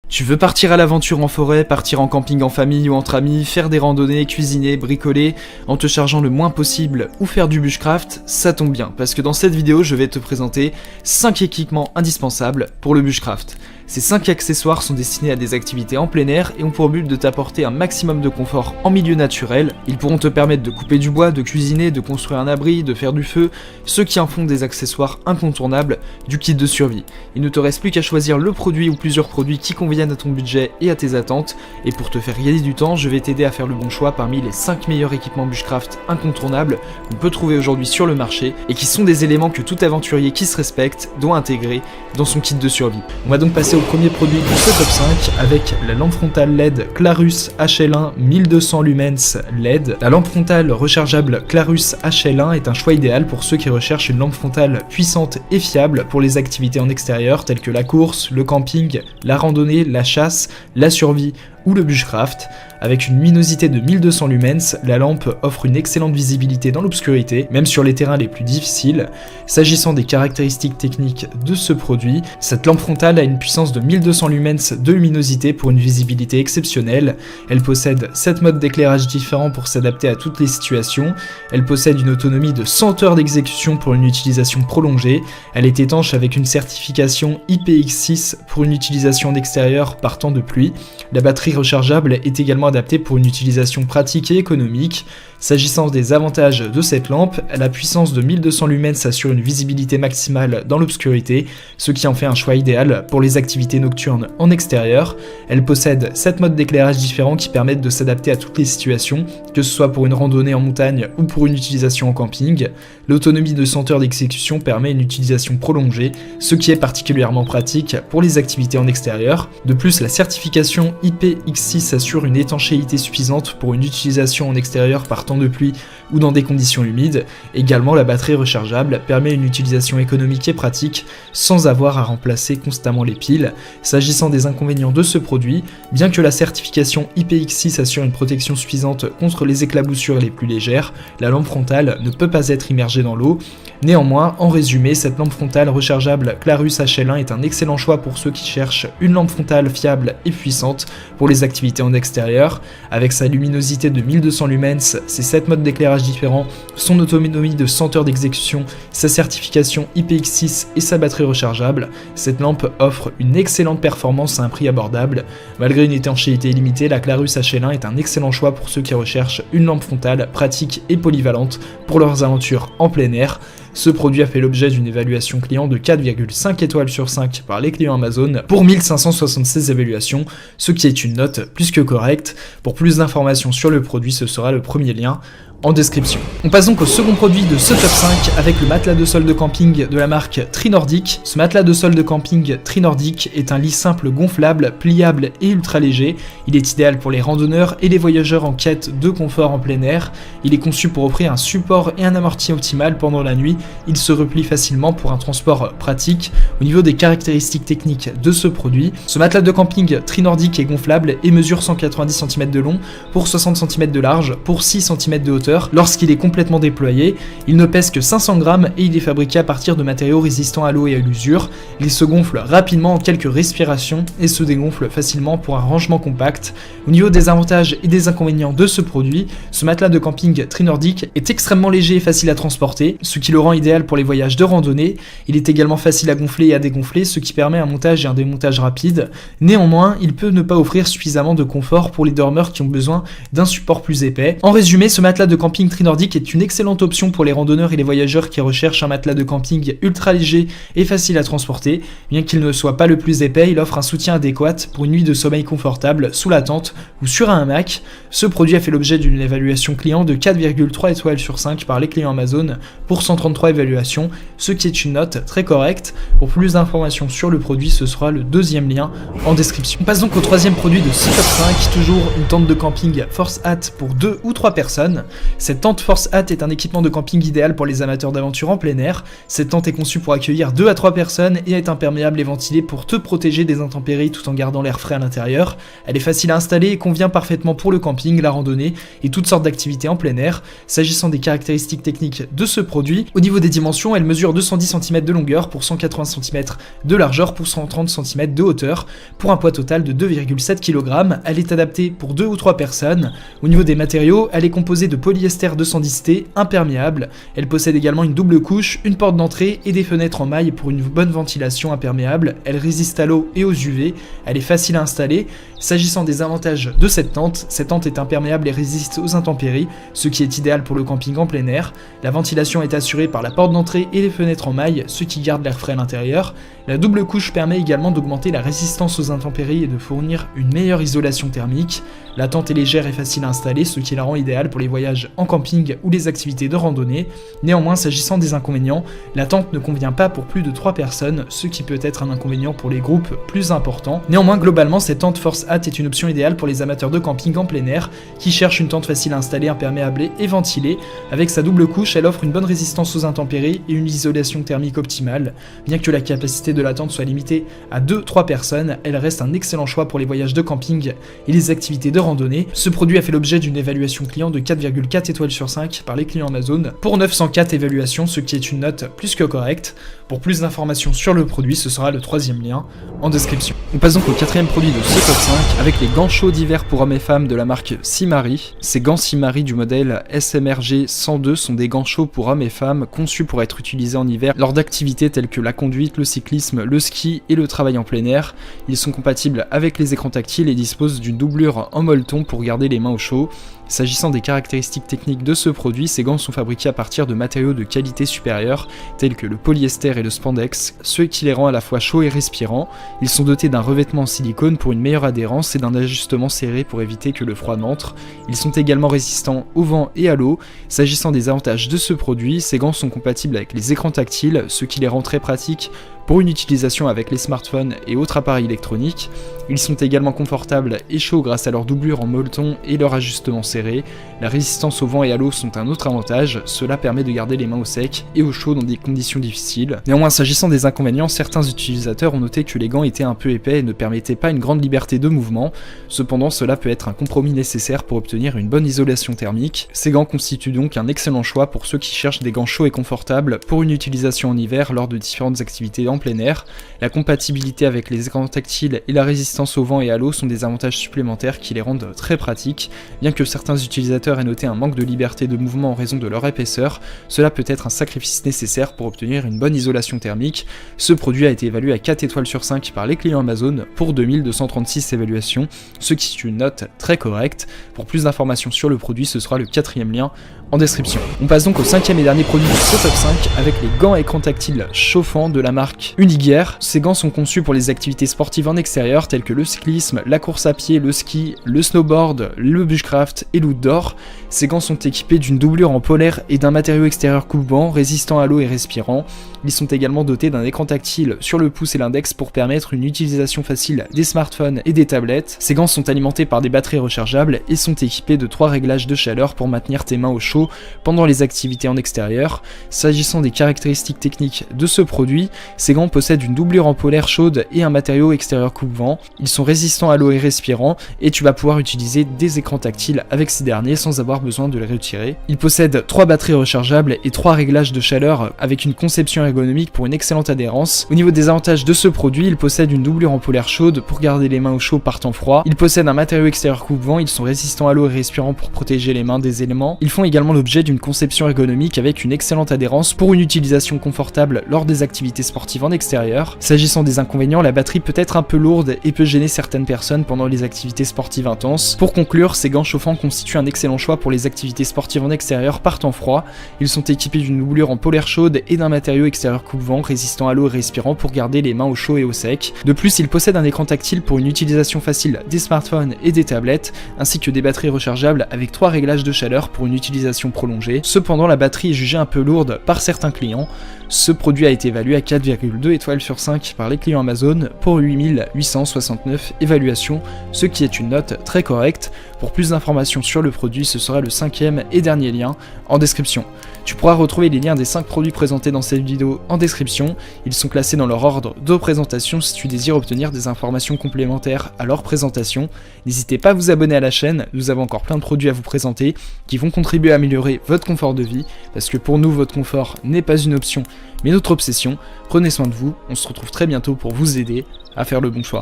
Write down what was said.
Tu veux partir à l'aventure en forêt, partir en camping en famille ou entre amis, faire des randonnées, cuisiner, bricoler, en te chargeant le moins possible ou faire du bushcraft, ça tombe bien, parce que dans cette vidéo je vais te présenter 5 équipements indispensables pour le bushcraft. Ces 5 accessoires sont destinés à des activités en plein air et ont pour but de t'apporter un maximum de confort en milieu naturel. Ils pourront te permettre de couper du bois, de cuisiner, de construire un abri, de faire du feu, ce qui en font des accessoires incontournables du kit de survie. Il ne te reste plus qu'à choisir le produit ou plusieurs produits qui conviennent à ton budget et à tes attentes, et pour te faire gagner du temps, je vais t'aider à faire le bon choix parmi les 5 meilleurs équipements bushcraft incontournables qu'on peut trouver aujourd'hui sur le marché et qui sont des éléments que tout aventurier qui se respecte doit intégrer dans son kit de survie. On va donc passer au premier produit de ce top 5 avec la lampe frontale LED Clarus HL1 1200 lumens LED. La lampe frontale rechargeable Clarus HL1 est un choix idéal pour ceux qui recherchent une lampe frontale puissante et fiable pour les activités en extérieur telles que la course, le camping, la randonnée, la chasse, la survie ou le bushcraft. Avec une luminosité de 1200 lumens, la lampe offre une excellente visibilité dans l'obscurité, même sur les terrains les plus difficiles. S'agissant des caractéristiques techniques de ce produit, cette lampe frontale a une puissance de 1200 lumens de luminosité pour une visibilité exceptionnelle. Elle possède 7 modes d'éclairage différents pour s'adapter à toutes les situations. Elle possède une autonomie de 100 heures d'exécution pour une utilisation prolongée. Elle est étanche avec une certification IPX6 pour une utilisation en extérieur par temps de pluie. La batterie rechargeable est également adaptée pour une utilisation pratique et économique. S'agissant des avantages de cette lampe, la puissance de 1200 lumens assure une visibilité maximale dans l'obscurité, ce qui en fait un choix idéal pour les activités nocturnes en extérieur. Elle possède 7 modes d'éclairage différents qui permettent de s'adapter à toutes les situations, que ce soit pour une randonnée en montagne ou pour une utilisation en camping. L'autonomie de 100 heures d'exécution permet une utilisation prolongée, ce qui est particulièrement pratique pour les activités en extérieur. De plus, la certification IPX6 assure une étanchéité suffisante pour une utilisation en extérieur par temps de pluie ou dans des conditions humides. Également, la batterie rechargeable permet une utilisation économique et pratique sans avoir à remplacer constamment les piles. S'agissant des inconvénients de ce produit, bien que la certification IPX6 assure une protection suffisante contre les éclaboussures les plus légères, la lampe frontale ne peut pas être immergée dans l'eau. Néanmoins, en résumé, cette lampe frontale rechargeable Clarus HL1 est un excellent choix pour ceux qui cherchent une lampe frontale fiable et puissante pour les activités en extérieur. Avec sa luminosité de 1200 lumens, ses 7 modes d'éclairage différents, son autonomie de 100 heures d'exécution, sa certification IPX6 et sa batterie rechargeable, cette lampe offre une excellente performance à un prix abordable. Malgré une étanchéité limitée, la Clarus HL1 est un excellent choix pour ceux qui recherchent une lampe frontale pratique et polyvalente pour leurs aventures en plein air. Ce produit a fait l'objet d'une évaluation client de 4,5 étoiles sur 5 par les clients Amazon pour 1576 évaluations, ce qui est une note plus que correcte. Pour plus d'informations sur le produit, ce sera le premier lien en description. On passe donc au second produit de ce top 5 avec le matelas de sol de camping de la marque Trinordic. Ce matelas de sol de camping Trinordic est un lit simple gonflable, pliable et ultra léger. Il est idéal pour les randonneurs et les voyageurs en quête de confort en plein air. Il est conçu pour offrir un support et un amorti optimal pendant la nuit. Il se replie facilement pour un transport pratique. Au niveau des caractéristiques techniques de ce produit, ce matelas de camping Trinordic est gonflable et mesure 190 cm de long pour 60 cm de large pour 6 cm de hauteur. Lorsqu'il est complètement déployé, il ne pèse que 500 grammes et il est fabriqué à partir de matériaux résistants à l'eau et à l'usure. Il se gonfle rapidement en quelques respirations et se dégonfle facilement pour un rangement compact. Au niveau des avantages et des inconvénients de ce produit, ce matelas de camping Trinordic est extrêmement léger et facile à transporter, ce qui le rend idéal pour les voyages de randonnée. Il est également facile à gonfler et à dégonfler, ce qui permet un montage et un démontage rapide. Néanmoins, il peut ne pas offrir suffisamment de confort pour les dormeurs qui ont besoin d'un support plus épais. En résumé, ce matelas de camping Trinordic est une excellente option pour les randonneurs et les voyageurs qui recherchent un matelas de camping ultra léger et facile à transporter. Bien qu'il ne soit pas le plus épais, il offre un soutien adéquat pour une nuit de sommeil confortable sous la tente ou sur un hamac. Ce produit a fait l'objet d'une évaluation client de 4,3 étoiles sur 5 par les clients Amazon pour 133 évaluations, ce qui est une note très correcte. Pour plus d'informations sur le produit, ce sera le deuxième lien en description. On passe donc au troisième produit de ce top 5, toujours une tente de camping Force Hat pour 2 ou 3 personnes. Cette tente Force Hat est un équipement de camping idéal pour les amateurs d'aventure en plein air. Cette tente est conçue pour accueillir 2 à 3 personnes et est imperméable et ventilée pour te protéger des intempéries tout en gardant l'air frais à l'intérieur. Elle est facile à installer et convient parfaitement pour le camping, la randonnée et toutes sortes d'activités en plein air. S'agissant des caractéristiques techniques de ce produit, au niveau des dimensions, elle mesure 210 cm de longueur pour 180 cm de largeur pour 130 cm de hauteur, pour un poids total de 2,7 kg. Elle est adaptée pour 2 ou 3 personnes. Au niveau des matériaux, elle est composée de polyester 210T imperméable. Elle possède également une double couche, une porte d'entrée et des fenêtres en maille pour une bonne ventilation imperméable. Elle résiste à l'eau et aux UV. Elle est facile à installer. S'agissant des avantages de cette tente est imperméable et résiste aux intempéries, ce qui est idéal pour le camping en plein air. La ventilation est assurée par la porte d'entrée et les fenêtres en maille, ce qui garde l'air frais à l'intérieur. La double couche permet également d'augmenter la résistance aux intempéries et de fournir une meilleure isolation thermique. La tente est légère et facile à installer, ce qui la rend idéale pour les voyages en camping ou les activités de randonnée. Néanmoins, s'agissant des inconvénients, la tente ne convient pas pour plus de 3 personnes, ce qui peut être un inconvénient pour les groupes plus importants. Néanmoins, globalement, cette tente Force Hat est une option idéale pour les amateurs de camping en plein air qui cherchent une tente facile à installer, imperméable et ventilée. Avec sa double couche, elle offre une bonne résistance aux intempéries et une isolation thermique optimale. Bien que la capacité de la tente soit limitée à 2-3 personnes, elle reste un excellent choix pour les voyages de camping et les activités de randonnée. Ce produit a fait l'objet d'une évaluation client de 4,4 étoiles sur 5 par les clients Amazon pour 904 évaluations, ce qui est une note plus que correcte. Pour plus d'informations sur le produit, ce sera le 3e lien en description. On passe donc au 4e produit de ce top 5 avec les gants chauds d'hiver pour hommes et femmes de la marque Simari. Ces gants Simari du modèle SMRG 102 sont des gants chauds pour hommes et femmes conçus pour être utilisés en hiver lors d'activités telles que la conduite, le cyclisme, le ski et le travail en plein air. Ils sont compatibles avec les écrans tactiles et disposent d'une doublure en molleton pour garder les mains au chaud. S'agissant des caractéristiques techniques de ce produit, ces gants sont fabriqués à partir de matériaux de qualité supérieure, tels que le polyester et le spandex, ce qui les rend à la fois chauds et respirants. Ils sont dotés d'un revêtement en silicone pour une meilleure adhérence et d'un ajustement serré pour éviter que le froid n'entre. Ils sont également résistants au vent et à l'eau. S'agissant des avantages de ce produit, ces gants sont compatibles avec les écrans tactiles, ce qui les rend très pratiques pour une utilisation avec les smartphones et autres appareils électroniques. Ils sont également confortables et chauds grâce à leur doublure en molleton et leur ajustement serré. La résistance au vent et à l'eau sont un autre avantage, cela permet de garder les mains au sec et au chaud dans des conditions difficiles. Néanmoins, s'agissant des inconvénients, certains utilisateurs ont noté que les gants étaient un peu épais et ne permettaient pas une grande liberté de mouvement. Cependant, cela peut être un compromis nécessaire pour obtenir une bonne isolation thermique. Ces gants constituent donc un excellent choix pour ceux qui cherchent des gants chauds et confortables pour une utilisation en hiver lors de différentes activités en plein air. La compatibilité avec les écrans tactiles et la résistance au vent et à l'eau sont des avantages supplémentaires qui les rendent très pratiques. Bien que certains utilisateurs aient noté un manque de liberté de mouvement en raison de leur épaisseur, cela peut être un sacrifice nécessaire pour obtenir une bonne isolation thermique. Ce produit a été évalué à 4 étoiles sur 5 par les clients Amazon pour 2236 évaluations, ce qui est une note très correcte. Pour plus d'informations sur le produit, ce sera le 4e lien en description. On passe donc au 5e et dernier produit de ce top 5 avec les gants à écran tactile chauffants de la marque Unigear. Ces gants sont conçus pour les activités sportives en extérieur telles que le cyclisme, la course à pied, le ski, le snowboard, le bushcraft et l'outdoor. Ces gants sont équipés d'une doublure en polaire et d'un matériau extérieur coupe-vent, résistant à l'eau et respirant. Ils sont également dotés d'un écran tactile sur le pouce et l'index pour permettre une utilisation facile des smartphones et des tablettes. Ces gants sont alimentés par des batteries rechargeables et sont équipés de 3 réglages de chaleur pour maintenir tes mains au chaud pendant les activités en extérieur. S'agissant des caractéristiques techniques de ce produit, ces gants possèdent une doublure en polaire chaude et un matériau extérieur coupe-vent. Ils sont résistants à l'eau et respirants et tu vas pouvoir utiliser des écrans tactiles avec ces derniers sans avoir besoin de les retirer. Ils possèdent 3 batteries rechargeables et 3 réglages de chaleur avec une conception ergonomique pour une excellente adhérence. Au niveau des avantages de ce produit, il possède une doublure en polaire chaude pour garder les mains au chaud par temps froid. Il possède un matériau extérieur coupe-vent, ils sont résistants à l'eau et respirants pour protéger les mains des éléments. Ils font également l'objet d'une conception ergonomique avec une excellente adhérence pour une utilisation confortable lors des activités sportives en extérieur. S'agissant des inconvénients, la batterie peut être un peu lourde et peut gêner certaines personnes pendant les activités sportives intenses. Pour conclure, ces gants chauffants constituent un excellent choix pour les activités sportives en extérieur par temps froid. Ils sont équipés d'une doublure en polaire chaude et d'un matériau extérieur coupe-vent résistant à l'eau et respirant pour garder les mains au chaud et au sec. De plus, ils possèdent un écran tactile pour une utilisation facile des smartphones et des tablettes, ainsi que des batteries rechargeables avec 3 réglages de chaleur pour une utilisation prolongée. Cependant, la batterie est jugée un peu lourde par certains clients. Ce produit a été évalué à 4,9 2 étoiles sur 5 par les clients Amazon pour 8869 évaluations, ce qui est une note très correcte. Pour plus d'informations sur le produit, ce sera le 5e et dernier lien en description. Tu pourras retrouver les liens des 5 produits présentés dans cette vidéo en description. Ils sont classés dans leur ordre de présentation si tu désires obtenir des informations complémentaires à leur présentation. N'hésitez pas à vous abonner à la chaîne, nous avons encore plein de produits à vous présenter qui vont contribuer à améliorer votre confort de vie, parce que pour nous, votre confort n'est pas une option, mais notre obsession. Prenez soin de vous, on se retrouve très bientôt pour vous aider à faire le bon choix.